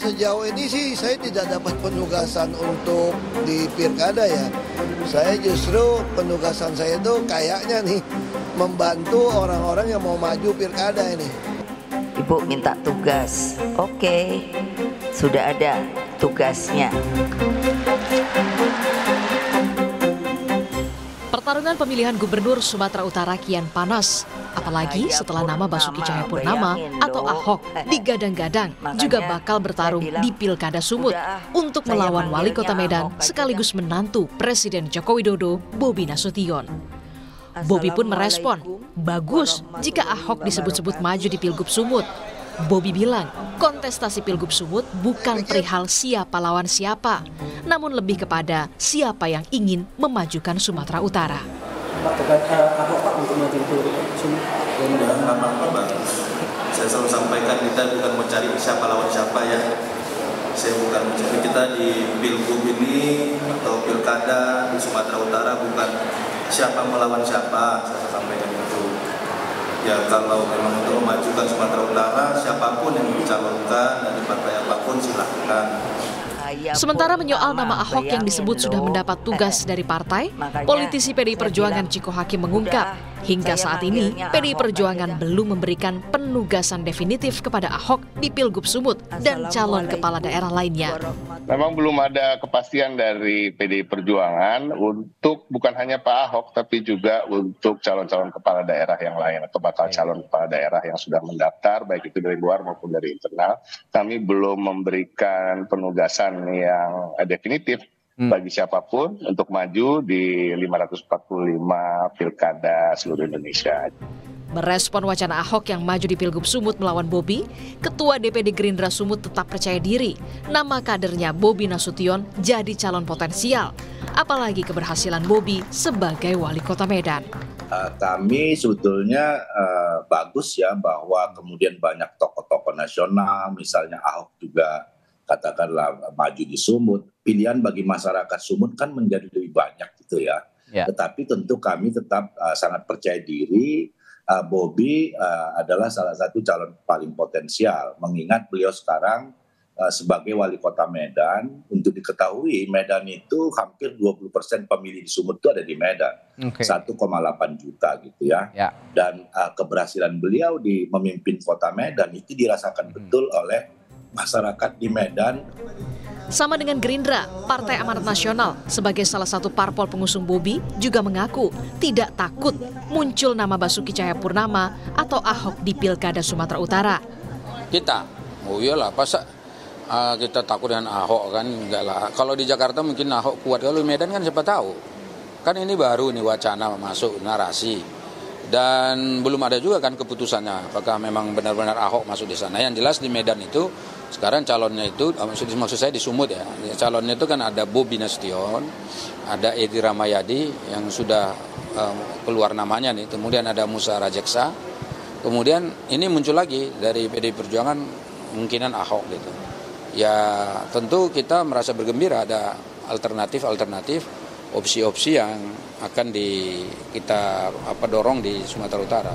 sejauh ini sih saya tidak dapat penugasan untuk di pilkada ya. Saya justru penugasan saya itu kayaknya nih membantu orang-orang yang mau maju pilkada ini. Ibu minta tugas, oke, sudah ada tugasnya. Pertarungan pemilihan gubernur Sumatera Utara kian panas. Apalagi setelah nama Basuki Cahayapurnama atau Ahok digadang-gadang juga bakal bertarung di Pilkada Sumut untuk melawan Wali Kota Medan sekaligus menantu Presiden Joko Widodo, Bobi Nasution. Bobi pun merespon, bagus jika Ahok disebut-sebut maju di Pilgub Sumut. Bobi bilang, kontestasi Pilgub Sumut bukan perihal siapa lawan siapa, namun lebih kepada siapa yang ingin memajukan Sumatera Utara. Ahok Pak untuk maju di Pilgub Sumut? Ya, apa-apa Bang. Saya selalu sampaikan kita bukan mau cari siapa lawan siapa ya. Saya bukan mencari, kita di Pilgub ini atau Pilkada di Sumatera Utara bukan siapa melawan siapa, saya sampaikan itu. Ya kalau memang untuk memajukan Sumatera Utara, siapapun yang dicalonkan dari partai apapun silahkan. Sementara menyoal nama Ahok yang disebut sudah mendapat tugas dari partai, politisi PDI Perjuangan Ciko Hakim mengungkap, hingga saat ini PDI Perjuangan belum memberikan penugasan definitif kepada Ahok di Pilgub Sumut dan calon kepala daerah lainnya. Memang belum ada kepastian dari PDI Perjuangan untuk bukan hanya Pak Ahok, tapi juga untuk calon-calon kepala daerah yang lain atau bakal calon kepala daerah yang sudah mendaftar, baik itu dari luar maupun dari internal. Kami belum memberikan penugasan yang definitif bagi siapapun untuk maju di 545 pilkada seluruh Indonesia. Merespon wacana Ahok yang maju di Pilgub Sumut melawan Bobi, Ketua DPD Gerindra Sumut tetap percaya diri nama kadernya Bobi Nasution jadi calon potensial, apalagi keberhasilan Bobi sebagai wali kota Medan. Kami sebetulnya bagus ya bahwa kemudian banyak tokoh-tokoh nasional, misalnya Ahok juga katakanlah maju di Sumut. Pilihan bagi masyarakat Sumut kan menjadi lebih banyak gitu ya. Tetapi tentu kami tetap sangat percaya diri Bobi adalah salah satu calon paling potensial. Mengingat beliau sekarang sebagai wali kota Medan, untuk diketahui Medan itu hampir 20% pemilih di Sumut itu ada di Medan. 1,8 juta gitu ya. Dan keberhasilan beliau di memimpin kota Medan itu dirasakan betul oleh masyarakat di Medan. Sama dengan Gerindra, Partai Amanat Nasional sebagai salah satu parpol pengusung Bobi juga mengaku tidak takut muncul nama Basuki Cahayapurnama atau Ahok di Pilkada Sumatera Utara. Oh iyalah, kita takut dengan Ahok kan, enggak lah. Kalau di Jakarta mungkin Ahok kuat, kalau di Medan kan siapa tahu. Kan ini baru nih wacana masuk narasi. Dan belum ada juga kan keputusannya apakah memang benar-benar Ahok masuk di sana. Yang jelas di Medan itu sekarang calonnya itu, maksud saya di Sumut ya, calonnya itu kan ada Bobi Nasution, ada Edi Rahmayadi yang sudah keluar namanya nih, kemudian ada Musa Rajeksa, kemudian ini muncul lagi dari PDI Perjuangan kemungkinan Ahok gitu. Ya tentu kita merasa bergembira ada alternatif opsi-opsi yang akan kita dorong di Sumatera Utara.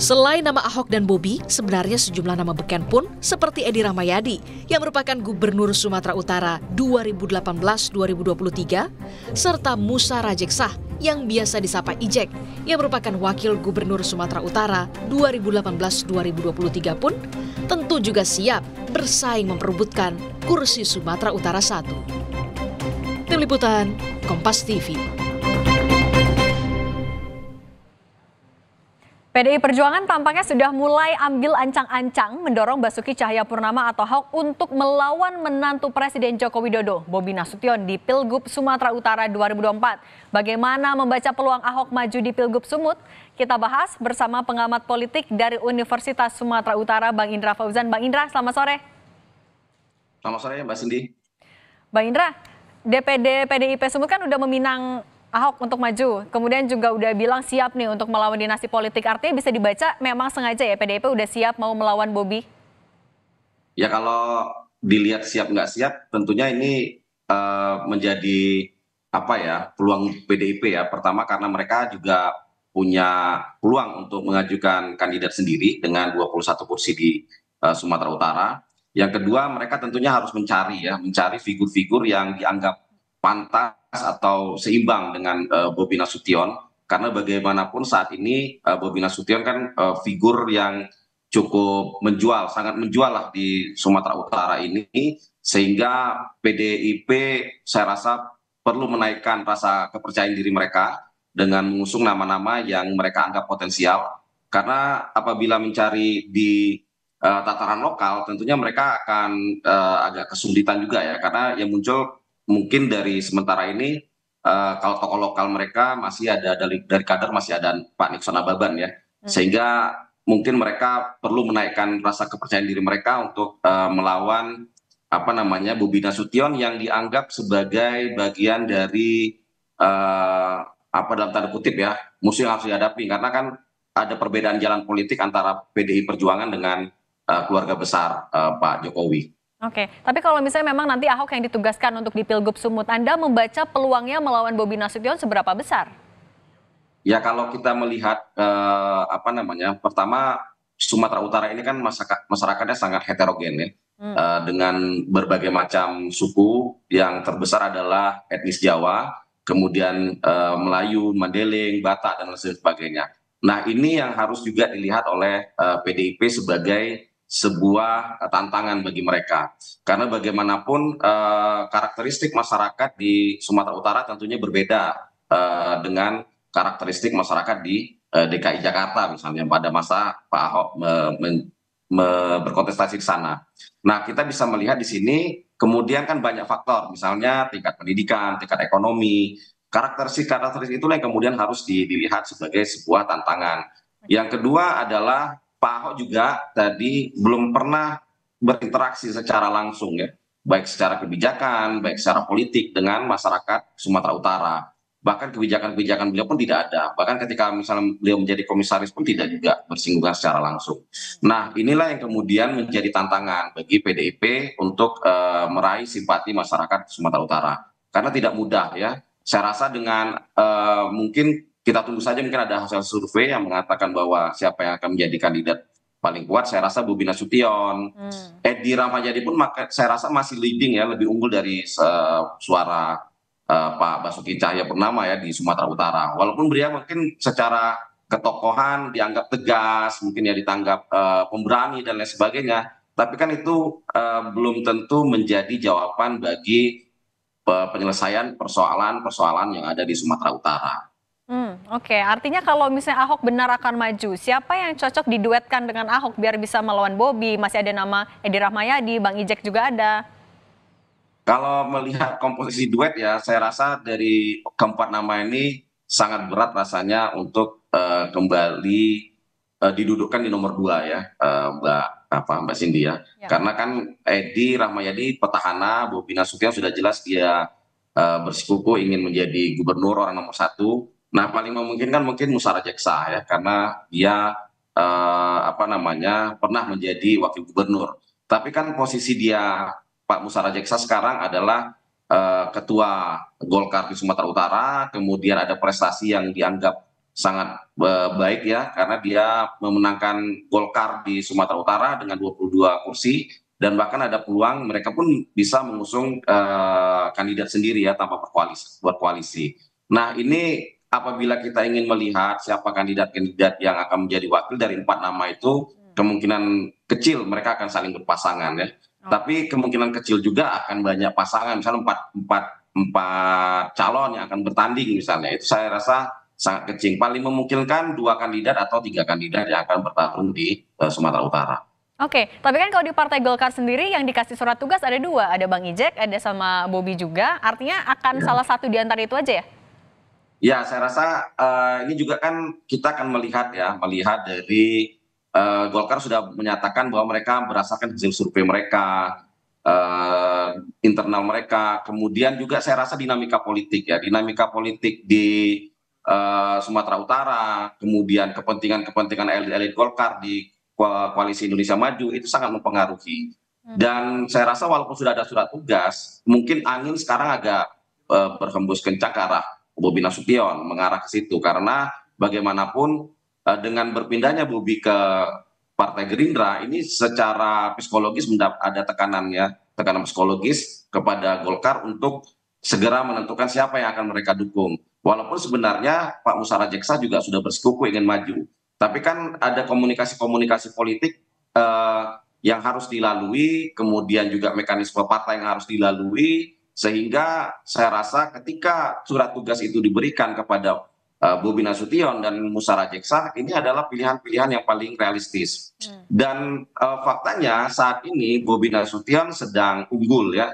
Selain nama Ahok dan Bobi, sebenarnya sejumlah nama beken pun seperti Edi Rahmayadi yang merupakan Gubernur Sumatera Utara 2018-2023 serta Musa Rajeksa yang biasa disapa Ijek yang merupakan Wakil Gubernur Sumatera Utara 2018-2023 pun tentu juga siap bersaing memperebutkan kursi Sumatera Utara 1. Tim Liputan, Kompas TV. PDI Perjuangan tampaknya sudah mulai ambil ancang-ancang mendorong Basuki Cahayapurnama atau Ahok untuk melawan menantu Presiden Joko Widodo, Bobi Nasution di Pilgub Sumatera Utara 2024. Bagaimana membaca peluang Ahok maju di Pilgub Sumut? Kita bahas bersama pengamat politik dari Universitas Sumatera Utara, Bang Indra Fauzan. Bang Indra, selamat sore. Selamat sore Mbak Cindy. Bang Indra, DPD PDIP Sumut kan udah meminang Ahok untuk maju, kemudian juga udah bilang siap nih untuk melawan dinasti politik. Artinya bisa dibaca memang sengaja ya PDIP udah siap mau melawan Bobi? Ya kalau dilihat siap nggak siap, tentunya ini menjadi peluang PDIP ya. Pertama karena mereka juga punya peluang untuk mengajukan kandidat sendiri dengan 21 kursi di Sumatera Utara. Yang kedua, mereka tentunya harus mencari figur-figur yang dianggap pantas atau seimbang dengan Bobi Nasution, karena bagaimanapun saat ini Bobi Nasution kan figur yang cukup menjual, sangat menjual lah di Sumatera Utara ini, sehingga PDIP saya rasa perlu menaikkan rasa kepercayaan diri mereka dengan mengusung nama-nama yang mereka anggap potensial, karena apabila mencari di tataran lokal tentunya mereka akan agak kesulitan juga ya, karena yang muncul mungkin dari sementara ini kalau tokoh lokal mereka masih ada dari kader masih ada Pak Nixon Ababan ya, sehingga mungkin mereka perlu menaikkan rasa kepercayaan diri mereka untuk melawan Bobi Nasution yang dianggap sebagai bagian dari dalam tanda kutip ya musuh yang harus dihadapi, karena kan ada perbedaan jalan politik antara PDI Perjuangan dengan keluarga besar Pak Jokowi. Oke, tapi kalau misalnya memang nanti Ahok yang ditugaskan untuk di Pilgub Sumut, Anda membaca peluangnya melawan Bobi Nasution seberapa besar? Ya kalau kita melihat pertama Sumatera Utara ini kan masyarakatnya sangat heterogen ya, dengan berbagai macam suku. Yang terbesar adalah etnis Jawa, kemudian Melayu, Mandailing, Batak dan lain sebagainya. Nah ini yang harus juga dilihat oleh PDIP sebagai sebuah tantangan bagi mereka, karena bagaimanapun karakteristik masyarakat di Sumatera Utara tentunya berbeda dengan karakteristik masyarakat di DKI Jakarta misalnya pada masa Pak Ahok berkontestasi di sana. Nah kita bisa melihat di sini kemudian kan banyak faktor, misalnya tingkat pendidikan, tingkat ekonomi, karakteristik itulah yang kemudian harus dilihat sebagai sebuah tantangan. Yang kedua adalah Pak Ahok juga tadi belum pernah berinteraksi secara langsung ya, baik secara kebijakan, baik secara politik dengan masyarakat Sumatera Utara. Bahkan kebijakan-kebijakan beliau pun tidak ada. Bahkan ketika misalnya beliau menjadi komisaris pun tidak juga bersinggungan secara langsung. Nah inilah yang kemudian menjadi tantangan bagi PDIP untuk meraih simpati masyarakat Sumatera Utara. Karena tidak mudah ya. Saya rasa dengan mungkin kita tunggu saja, mungkin ada hasil survei yang mengatakan bahwa siapa yang akan menjadi kandidat paling kuat. Saya rasa Bobi Nasution, Edi Rahmayadi pun saya rasa masih leading ya, lebih unggul dari suara Pak Basuki Cahayapurnama ya di Sumatera Utara. Walaupun beliau mungkin secara ketokohan dianggap tegas, mungkin ya ditanggap pemberani dan lain sebagainya, tapi kan itu belum tentu menjadi jawaban bagi penyelesaian persoalan-persoalan yang ada di Sumatera Utara. Oke, artinya kalau misalnya Ahok benar akan maju, siapa yang cocok diduetkan dengan Ahok biar bisa melawan Bobi? Masih ada nama Edi Rahmayadi, Bang Ijek juga ada. Kalau melihat komposisi duet ya, saya rasa dari keempat nama ini sangat berat rasanya untuk kembali didudukkan di nomor 2 ya, Mbak Cindy ya. Karena kan Edi Rahmayadi petahana, Bobi Nasution sudah jelas dia bersikukuh ingin menjadi gubernur orang nomor 1. Nah paling memungkinkan mungkin Musara Jeksa ya, karena dia pernah menjadi wakil gubernur. Tapi kan posisi dia Pak Musara Jeksa sekarang adalah ketua Golkar di Sumatera Utara, kemudian ada prestasi yang dianggap sangat baik ya, karena dia memenangkan Golkar di Sumatera Utara dengan 22 kursi, dan bahkan ada peluang mereka pun bisa mengusung kandidat sendiri ya tanpa berkoalisi. Nah ini apabila kita ingin melihat siapa kandidat-kandidat yang akan menjadi wakil dari 4 nama itu, kemungkinan kecil mereka akan saling berpasangan ya. Tapi kemungkinan kecil juga akan banyak pasangan, misalnya empat calon yang akan bertanding misalnya. Itu saya rasa sangat kecil. Paling memungkinkan 2 kandidat atau 3 kandidat yang akan bertarung di Sumatera Utara. Oke, tapi kan kalau di Partai Golkar sendiri yang dikasih surat tugas ada 2, ada Bang Ijek, ada sama Bobi juga. Artinya akan salah satu di antara itu aja ya? Ya, saya rasa ini juga kan kita akan melihat dari Golkar sudah menyatakan bahwa mereka berdasarkan hasil survei mereka, internal mereka, kemudian juga saya rasa dinamika politik di Sumatera Utara, kemudian kepentingan elit Golkar di Koalisi Indonesia Maju itu sangat mempengaruhi. Dan saya rasa walaupun sudah ada surat tugas, mungkin angin sekarang agak berhembus kencang ke arah Bobi Nasution, mengarah ke situ, karena bagaimanapun dengan berpindahnya Bobi ke Partai Gerindra ini secara psikologis ada tekanan psikologis kepada Golkar untuk segera menentukan siapa yang akan mereka dukung. Walaupun sebenarnya Pak Musara Jeksa juga sudah bersikuku ingin maju. Tapi kan ada komunikasi-komunikasi politik yang harus dilalui, kemudian juga mekanisme partai yang harus dilalui, sehingga saya rasa ketika surat tugas itu diberikan kepada Bobi Nasution dan Musara Jeksa, ini adalah pilihan-pilihan yang paling realistis. Dan faktanya saat ini Bobi Nasution sedang unggul ya,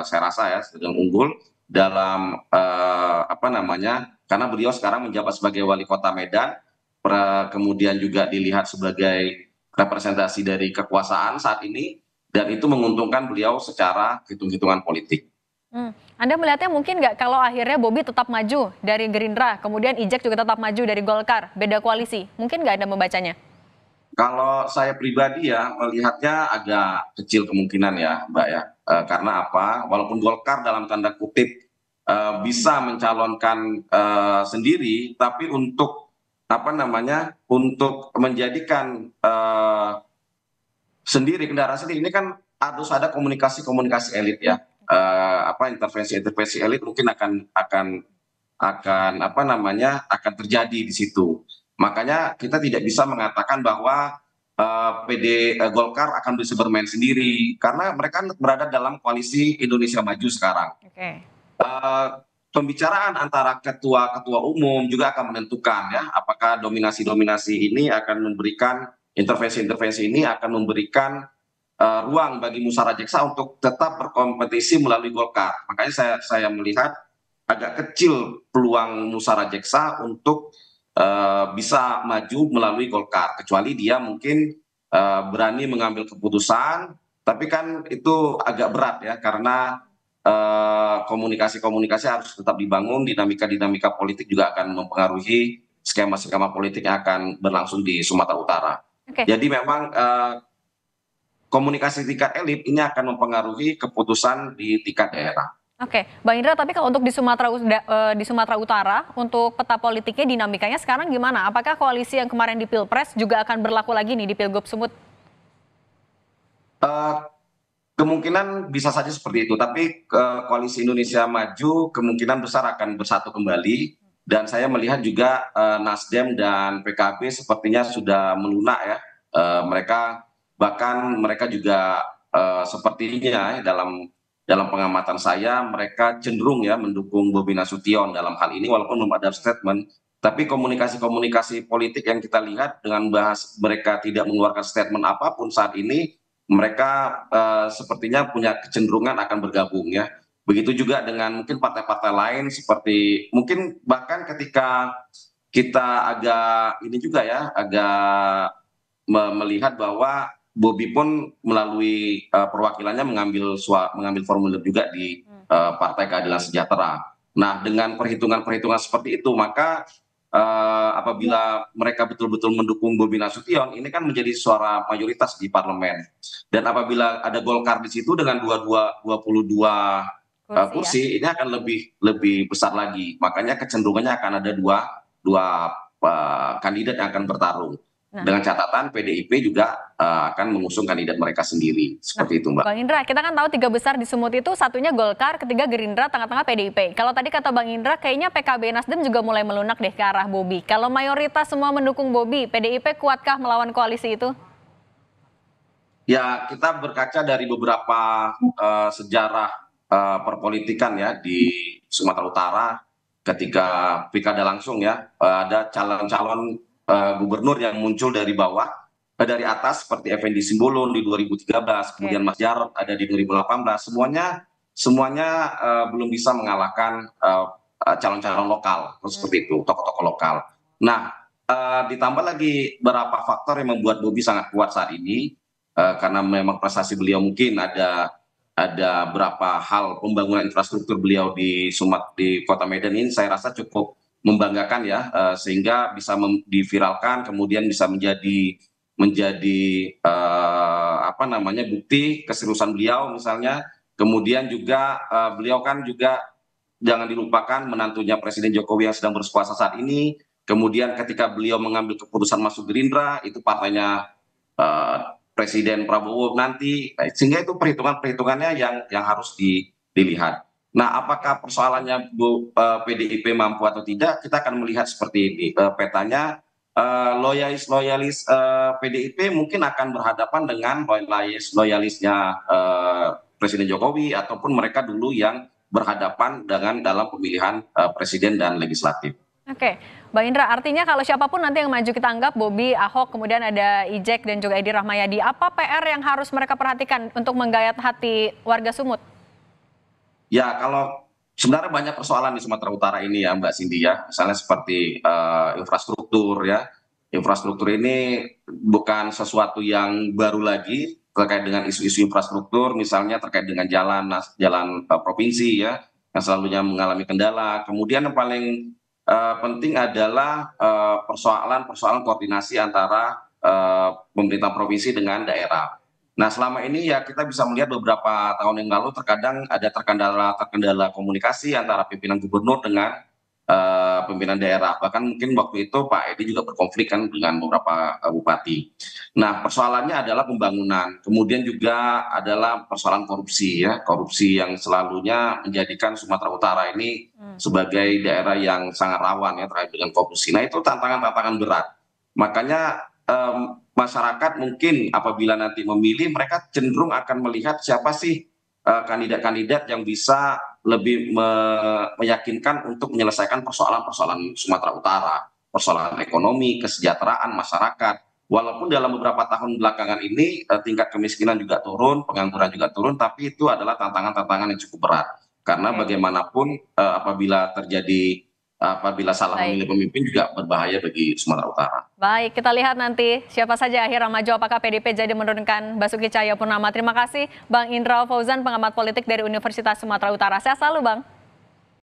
saya rasa ya sedang unggul dalam karena beliau sekarang menjabat sebagai wali kota Medan, kemudian juga dilihat sebagai representasi dari kekuasaan saat ini, dan itu menguntungkan beliau secara hitung-hitungan politik. Anda melihatnya mungkin nggak kalau akhirnya Bobi tetap maju dari Gerindra, kemudian Ijek juga tetap maju dari Golkar, beda koalisi? Mungkin nggak Anda membacanya? Kalau saya pribadi ya melihatnya agak kecil kemungkinan ya Mbak ya. Karena apa? Walaupun Golkar dalam tanda kutip bisa mencalonkan sendiri, tapi untuk untuk menjadikan kendaraan sendiri ini kan harus ada komunikasi elit ya. Intervensi elit mungkin akan terjadi di situ. Makanya kita tidak bisa mengatakan bahwa Golkar akan bisa bermain sendiri karena mereka berada dalam koalisi Indonesia Maju sekarang. Pembicaraan antara ketua umum juga akan menentukan ya apakah dominasi ini akan memberikan intervensi ini akan memberikan ruang bagi Musara Jeksa untuk tetap berkompetisi melalui Golkar. Makanya saya melihat agak kecil peluang Musara Jeksa untuk bisa maju melalui Golkar, kecuali dia mungkin berani mengambil keputusan, tapi kan itu agak berat ya karena komunikasi harus tetap dibangun, dinamika politik juga akan mempengaruhi skema politik yang akan berlangsung di Sumatera Utara. Jadi memang komunikasi tingkat elit ini akan mempengaruhi keputusan di tingkat daerah. Bang Indra, tapi kalau untuk di Sumatera Utara, untuk peta politiknya dinamikanya sekarang gimana? Apakah koalisi yang kemarin di Pilpres juga akan berlaku lagi nih di Pilgub Sumut? Kemungkinan bisa saja seperti itu, tapi koalisi Indonesia Maju kemungkinan besar akan bersatu kembali, dan saya melihat juga Nasdem dan PKB sepertinya sudah melunak ya. Mereka juga sepertinya dalam pengamatan saya mereka cenderung ya mendukung Bobi Nasution dalam hal ini, walaupun belum ada statement, tapi komunikasi politik yang kita lihat dengan mereka tidak mengeluarkan statement apapun saat ini, mereka sepertinya punya kecenderungan akan bergabung ya. Begitu juga dengan mungkin partai-partai lain, seperti mungkin bahkan ketika kita agak melihat bahwa Bobi pun melalui perwakilannya mengambil formulir juga di Partai Keadilan Sejahtera. Nah, dengan perhitungan seperti itu, maka apabila mereka betul-betul mendukung Bobi Nasution, ini kan menjadi suara mayoritas di parlemen. Dan apabila ada Golkar di situ dengan 22 kursi, ini akan lebih besar lagi. Makanya kecenderungannya akan ada dua kandidat yang akan bertarung. Dengan catatan PDIP juga akan mengusung kandidat mereka sendiri. Seperti itu Mbak. Bang Indra, kita kan tahu 3 besar di Sumut itu, satunya Golkar, ketiga Gerindra, tengah-tengah PDIP. Kalau tadi kata Bang Indra, kayaknya PKB Nasdem juga mulai melunak deh ke arah Bobi. Kalau mayoritas semua mendukung Bobi, PDIP kuatkah melawan koalisi itu? Ya, kita berkaca dari beberapa sejarah perpolitikan ya di Sumatera Utara ketika pilkada langsung ya, ada calon-calon gubernur yang muncul dari bawah, dari atas seperti Effendi Simbolon di 2013, kemudian Mas Jarod ada di 2018, semuanya belum bisa mengalahkan calon-calon lokal, seperti itu, tokoh-tokoh lokal. Nah, ditambah lagi beberapa faktor yang membuat Bobi sangat kuat saat ini, karena memang prestasi beliau mungkin ada beberapa hal pembangunan infrastruktur beliau di Kota Medan ini saya rasa cukup membanggakan ya, sehingga bisa diviralkan, kemudian bisa menjadi bukti keseriusan beliau misalnya. Kemudian juga beliau kan juga jangan dilupakan menantunya Presiden Jokowi yang sedang berkuasa saat ini. Kemudian ketika beliau mengambil keputusan masuk Gerindra, itu partainya Presiden Prabowo nanti, sehingga itu perhitungannya yang harus dilihat. Nah, apakah persoalannya PDIP mampu atau tidak, kita akan melihat seperti ini. Petanya loyalis PDIP mungkin akan berhadapan dengan loyalisnya Presiden Jokowi, ataupun mereka dulu yang berhadapan dengan dalam pemilihan presiden dan legislatif. Oke, Bang Indra, artinya kalau siapapun nanti yang maju kita anggap Bobi, Ahok, kemudian ada Ijek dan juga Edi Rahmayadi, apa PR yang harus mereka perhatikan untuk menggayat hati warga Sumut? Ya, kalau sebenarnya banyak persoalan di Sumatera Utara ini ya Mbak Cindy ya, misalnya seperti infrastruktur ya. Infrastruktur ini bukan sesuatu yang baru lagi terkait dengan isu-isu infrastruktur, misalnya terkait dengan jalan provinsi ya, yang selalunya mengalami kendala. Kemudian yang paling penting adalah persoalan koordinasi antara pemerintah provinsi dengan daerah. Nah, selama ini ya kita bisa melihat beberapa tahun yang lalu terkadang ada terkendala komunikasi antara pimpinan gubernur dengan pimpinan daerah. Bahkan mungkin waktu itu Pak Edi juga berkonflik kan dengan beberapa bupati. Nah, persoalannya adalah pembangunan. Kemudian juga adalah persoalan korupsi ya, korupsi yang selalunya menjadikan Sumatera Utara ini sebagai daerah yang sangat rawan ya terkait dengan korupsi. Nah, itu tantangan-tantangan berat. Makanya masyarakat mungkin apabila nanti memilih, mereka cenderung akan melihat siapa sih kandidat-kandidat yang bisa lebih meyakinkan untuk menyelesaikan persoalan-persoalan Sumatera Utara, persoalan ekonomi, kesejahteraan masyarakat. Walaupun dalam beberapa tahun belakangan ini tingkat kemiskinan juga turun, pengangguran juga turun, tapi itu adalah tantangan-tantangan yang cukup berat. Karena bagaimanapun apabila salah memilih pemimpin juga berbahaya bagi Sumatera Utara. Baik, kita lihat nanti siapa saja akhirnya maju, apakah PDIP jadi menurunkan Basuki Cahayapurnama. Terima kasih Bang Indra Fauzan, pengamat politik dari Universitas Sumatera Utara. Sehat selalu Bang.